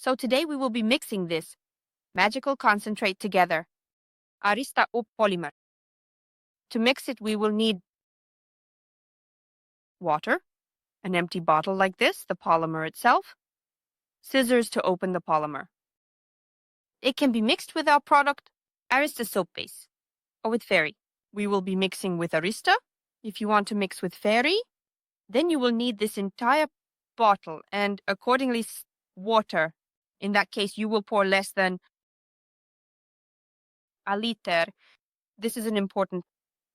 So today we will be mixing this magical concentrate together, Arista Polymer. To mix it, we will need water, an empty bottle like this, the polymer itself, scissors to open the polymer. It can be mixed with our product, Arista soap base, or with Fairy. We will be mixing with Arista. If you want to mix with Fairy, then you will need this entire bottle and accordingly water. In that case, you will pour less than a liter. This is an important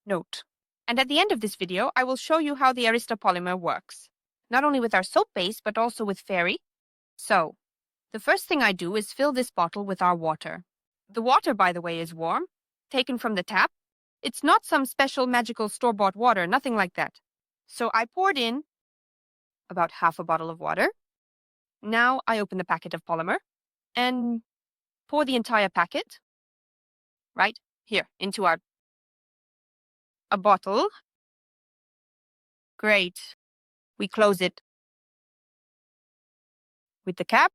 note. And at the end of this video, I will show you how the Arista polymer works, not only with our soap base, but also with Fairy. So, the first thing I do is fill this bottle with our water. The water, by the way, is warm, taken from the tap. It's not some special magical store-bought water, nothing like that. So I poured in about half a bottle of water. Now I open the packet of polymer and pour the entire packet right here into a bottle. Great. We close it with the cap.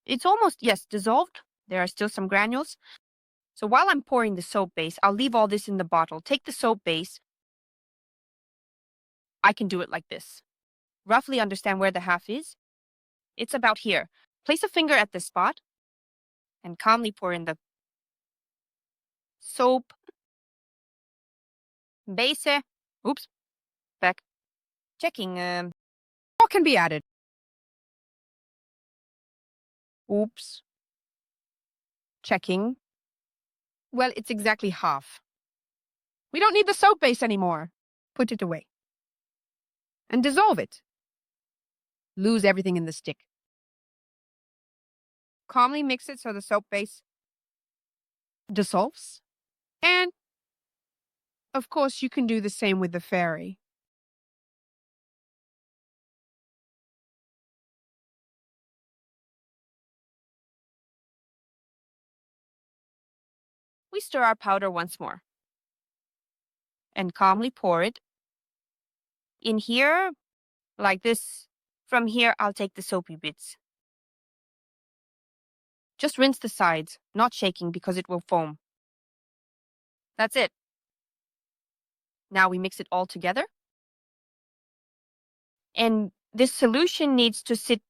It's almost, yes, dissolved. There are still some granules. So while I'm pouring the soap base, I'll leave all this in the bottle. Take the soap base. I can do it like this. Roughly understand where the half is. It's about here. Place a finger at this spot and calmly pour in the soap base. Oops. Back. Checking. What can be added? Oops. Checking. Well, it's exactly half. We don't need the soap base anymore. Put it away. And dissolve it. Lose everything in the stick. Calmly mix it so the soap base dissolves. And, of course, you can do the same with the Fairy. We stir our powder once more and calmly pour it in here like this. From here, I'll take the soapy bits. Just rinse the sides, not shaking because it will foam. That's it. Now we mix it all together. And this solution needs to sit,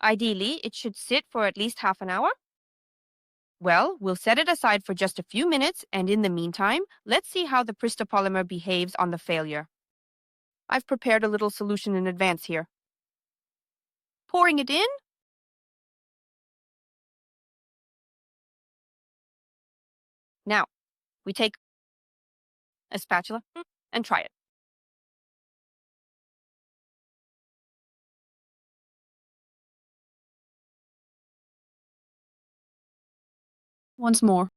ideally, it should sit for at least half an hour. Well, we'll set it aside for just a few minutes, and in the meantime, let's see how the Arista polymer behaves on the failure. I've prepared a little solution in advance here. Pouring it in. Now, we take a spatula and try it. Once more.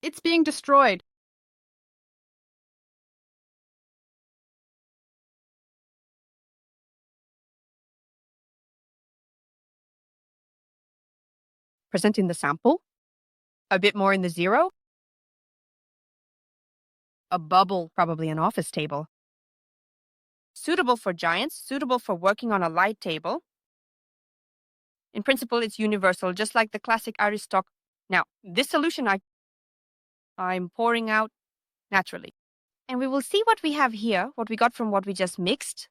It's being destroyed. Presenting the sample. A bit more in the zero. A bubble, probably an office table. Suitable for giants, suitable for working on a light table. In principle, it's universal, just like the classic Aristoc. Now, this solution I'm pouring out naturally. And we will see what we have here, what we got from what we just mixed.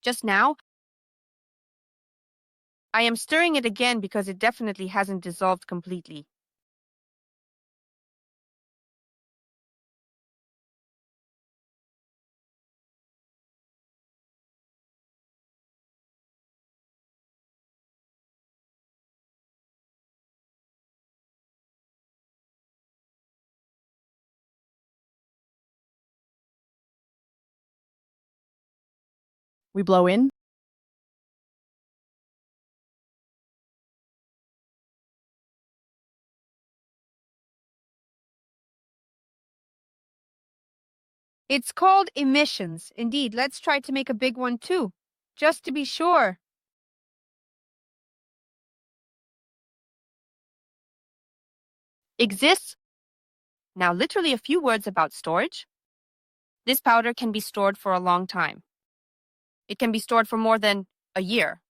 Just now, I am stirring it again because it definitely hasn't dissolved completely. We blow in. It's called emissions. Indeed, let's try to make a big one too, just to be sure. exists. Now, literally a few words about storage. This powder can be stored for a long time. It can be stored for more than a year.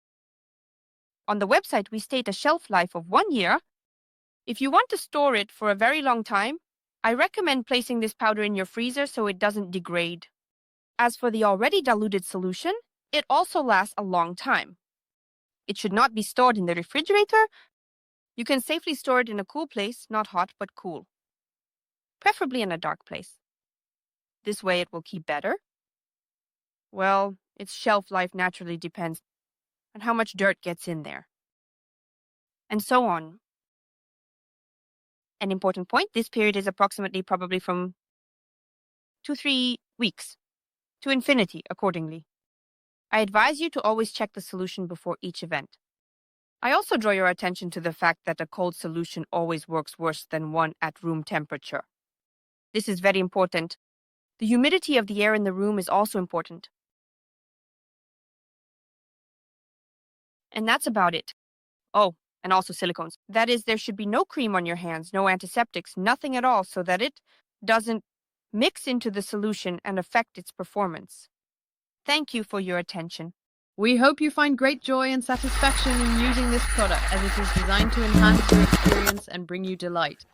On the website, we state a shelf life of 1 year. If you want to store it for a very long time, I recommend placing this powder in your freezer so it doesn't degrade. As for the already diluted solution, it also lasts a long time. It should not be stored in the refrigerator. You can safely store it in a cool place, not hot but cool, preferably in a dark place. This way it will keep better. Well, its shelf life naturally depends on how much dirt gets in there, and so on. An important point, this period is approximately probably from 2-3 weeks to infinity accordingly. I advise you to always check the solution before each event. I also draw your attention to the fact that a cold solution always works worse than one at room temperature. This is very important. The humidity of the air in the room is also important. And that's about it. Oh, and also silicones. That is, there should be no cream on your hands, no antiseptics, nothing at all, so that it doesn't mix into the solution and affect its performance. Thank you for your attention. We hope you find great joy and satisfaction in using this product, as it is designed to enhance your experience and bring you delight.